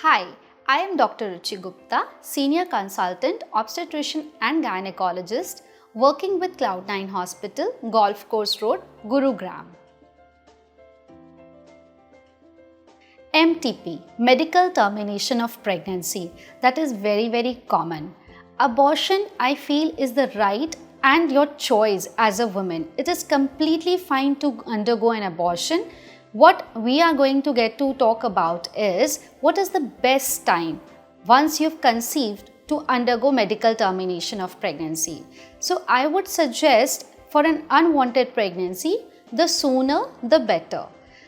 Hi, I am Dr. Ruchi Gupta, Senior Consultant, Obstetrician and Gynecologist working with Cloudnine Hospital, Golf Course Road, Gurugram. MTP, Medical Termination of Pregnancy, that is very common. Abortion, I feel, is the right and your choice as a woman. It is completely fine to undergo an abortion. What we are going to get to talk about is what is the best time once you've conceived to undergo medical termination of pregnancy. So I would suggest for an unwanted pregnancy, the sooner the better.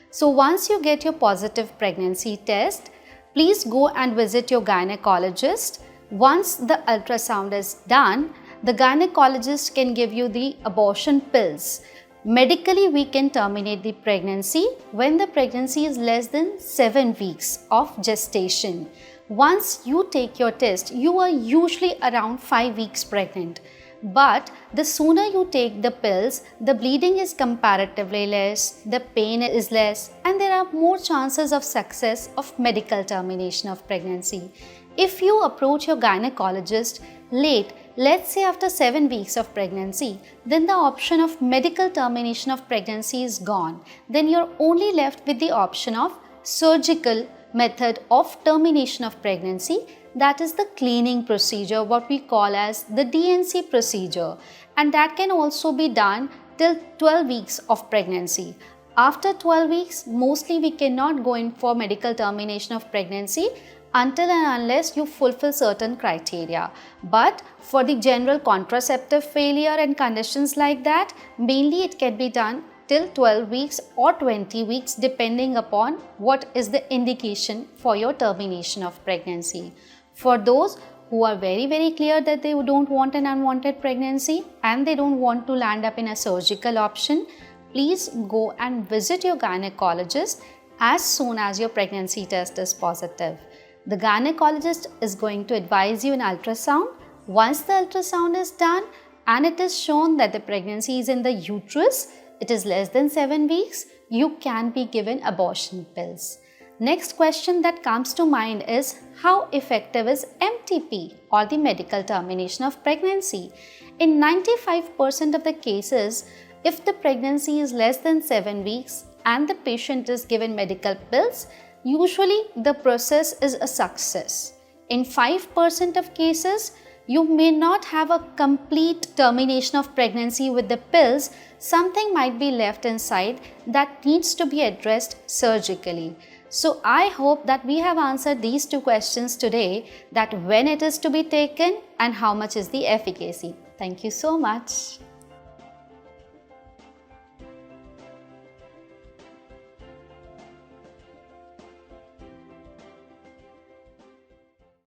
So once you get your positive pregnancy test, please go and visit your gynecologist. Once the ultrasound is done, the gynecologist can give you the abortion pills. Medically, we can terminate the pregnancy when the pregnancy is less than 7 weeks of gestation. Once you take your test, you are usually around 5 weeks pregnant. But the sooner you take the pills, the bleeding is comparatively less, the pain is less, and there are more chances of success of medical termination of pregnancy. If you approach your gynecologist late, let's say after 7 weeks of pregnancy, then the option of medical termination of pregnancy is gone. Then you're only left with the option of surgical method of termination of pregnancy, that is the cleaning procedure, what we call as the DNC procedure, and that can also be done till 12 weeks of pregnancy. After 12 weeks, mostly we cannot go in for medical termination of pregnancy until and unless you fulfill certain criteria. But for the general contraceptive failure and conditions like that, mainly it can be done till 12 weeks or 20 weeks depending upon what is the indication for your termination of pregnancy. For those who are very clear that they don't want an unwanted pregnancy and they don't want to land up in a surgical option, please go and visit your gynecologist as soon as your pregnancy test is positive. The gynecologist is going to advise you an ultrasound. Once the ultrasound is done and it is shown that the pregnancy is in the uterus, it is less than 7 weeks, you can be given abortion pills. Next question that comes to mind is how effective is MTP or the medical termination of pregnancy? In 95% of the cases, if the pregnancy is less than 7 weeks and the patient is given medical pills, usually the process is a success. In 5% of cases, you may not have a complete termination of pregnancy with the pills. Something might be left inside that needs to be addressed surgically. So I hope that we have answered these two questions today, that when it is to be taken and how much is the efficacy. Thank you so much.